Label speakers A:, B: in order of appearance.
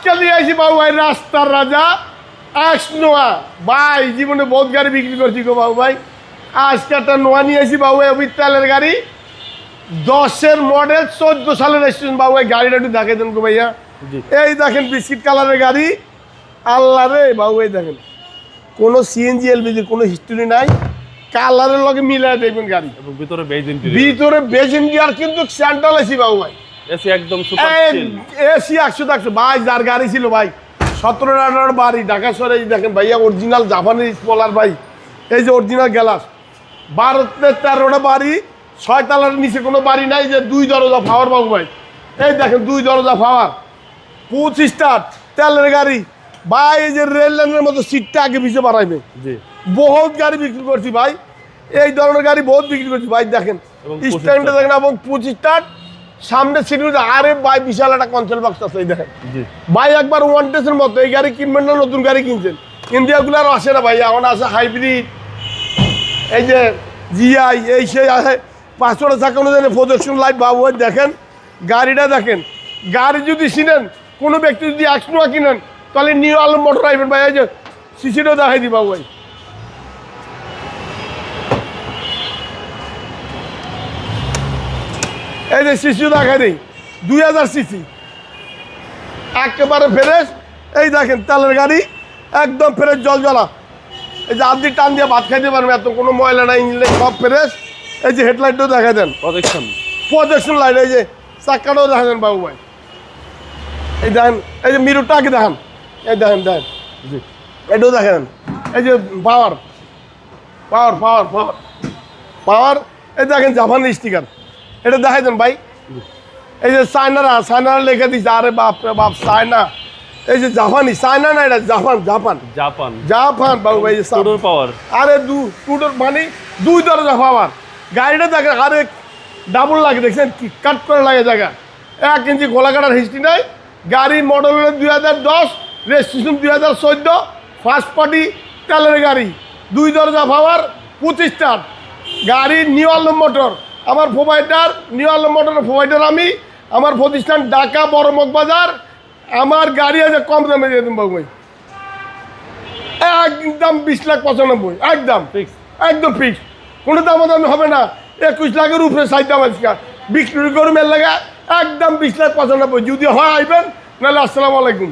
A: আজকে নিয়ে আসি বাবু ভাই রাস্তার রাজা এক্স নোয়া ভাই, জীবনে বহুত গাড়ি বিক্রি করছি গো বাবু ভাই। আজকে একটা নোয়া নিয়ে আসি বাবু ভাই, অভিত তেলের গাড়ি, 10-এর মডেল, 14 সালের রেজিস্ট্রেশন বাবু ভাই। গাড়িটা একটু দেখে দেন গো ভাইয়া। এই দেখেন বিস্কিট কালারের গাড়ি, আল্লাহ রে বাবু ভাই দেখেন, কোনো সিএনজি এলপিজির কোনো হিস্টরি নাই, কালারের লগে মিলায় দেখবেন গাড়ি।
B: এবং ভিতরে
A: বেজ ইন্ডিয়ার কিন্তু সেন্ট্রাল এসি বাবু ভাই,
B: এসি একদম সুপার চিল,
A: এসি 100 ভাই। যার গাড়ি ছিল ভাই 17-18 বাড়ি ঢাকা শহরে, দেখেন ভাইয়া অরিজিনাল জাপানি স্পলার ভাই, এই যে অরিজিনাল গ্যালাস, 12-13টা বাড়ি, 6 তলার নিচে কোনো বাড়ি নাই, যে 2 দরজা পাওয়ার বাবু ভাই। এই দেখেন 2 দরজা পাওয়ার, 25 স্টার্ট তেলের গাড়ি ভাই। এই যে রেল লাইনের মতো সিটটা আগে পিছিয়ে বাড়াইবে, বহুত গাড়ি বিক্রি করছি ভাই, এই ধরনের গাড়ি বহুত বিক্রি করছি ভাই। দেখেন স্ট্যান্ডে দেখেন, এবং 25 স্টার্ট সামনে সিট, আরে ভাই বিশাল একটা কনসোল বক্স আছে। এই দেখেন ভাই একবার ওয়ান টেস্টের মতো, এই গাড়ি কিনবেন না, নতুন গাড়ি কিনছেন, ইন্ডিয়াগুলো আর আসে না ভাই, এখন আসে হাইব্রিড, এই যে জিআই, এই সেই আছে 500 চাকা অনুযায়ী প্রদর্শন লাইট বাবু ভাই। দেখেন গাড়িটা দেখেন, গাড়ি যদি চিনেন, কোনো ব্যক্তি যদি এক্স নোয়া কিনেন, তাহলে নিউ আলম মোটর আইবেন ভাই। এই যে সিসিটাও দেখাই দিই বাবু ভাই, এই যে সিসিও দেখাই দিই, 2000 সিসি একেবারে ফ্রেশ। এই দেখেন তেলের গাড়ি একদম ফ্রেশ, জল জ্বলা, এই যে আদি টান দিয়ে ভাত খাইতে পারবে, এত কোনো ময়লা নাই, ইঞ্জিন সব ফ্রেশ। এই যে হেডলাইটটাও দেখা দেন, প্রজেকশন লাইট, এই যে চাক্কাটাও দেখা দেন বাবু ভাই। এই দেখেন, এই যে মিররটা আগে দেখান, এই দেখেন দেখেন, এটাও দেখা দেন, এই যে পাওয়ার পাওয়ার পাওয়ার পাওয়ার পাওয়ার, এই দেখেন জাপানি স্টিকার, এটা দেখাই দেন ভাই। এই যে চায়নারা লেখা দিচ্ছে, আরে বাপ রে বাপ, চায়না, এই যে জাপানি, চায়না না, এটা জাপান জাপান জাপান জাপান বাবু ভাই।
B: পাওয়ার,
A: আরে টুডোর মানে 2 দরজা পাওয়ার। গাড়িটা দেখেন, আরে ডাবল লাগে, দেখছেন কি কাট করে লাগে জায়গা, 1 ইঞ্চি গোলা কাটার হিস্ট্রি নাই। গাড়ি মডেল হলো 2010, রেজিস্ট্রেশন 2014, ফার্স্ট পার্টি তেলের গাড়ি, 2 দরজা পাওয়ার, 25 স্টার্ট গাড়ি, নিউ আলম মোটর আমার প্রোভাইডার, নিউ আলম মোটরের প্রোভাইডার আমি, আমার প্রতিষ্ঠান ঢাকা বড় মগবাজার। আমার গাড়ি আছে কম দামে দিয়ে দেবো ভাই, একদম 20,95,000, একদম ফিক্স, একদম ফিক্স, কোনো দামাদামি হবে না। 21 লাখের উপরে সাইড আজকে বিক্রি করুন মেল লাগা, একদম 20,95,000, যদি হয় আইবেন, নাহলে আসসালামু আলাইকুম।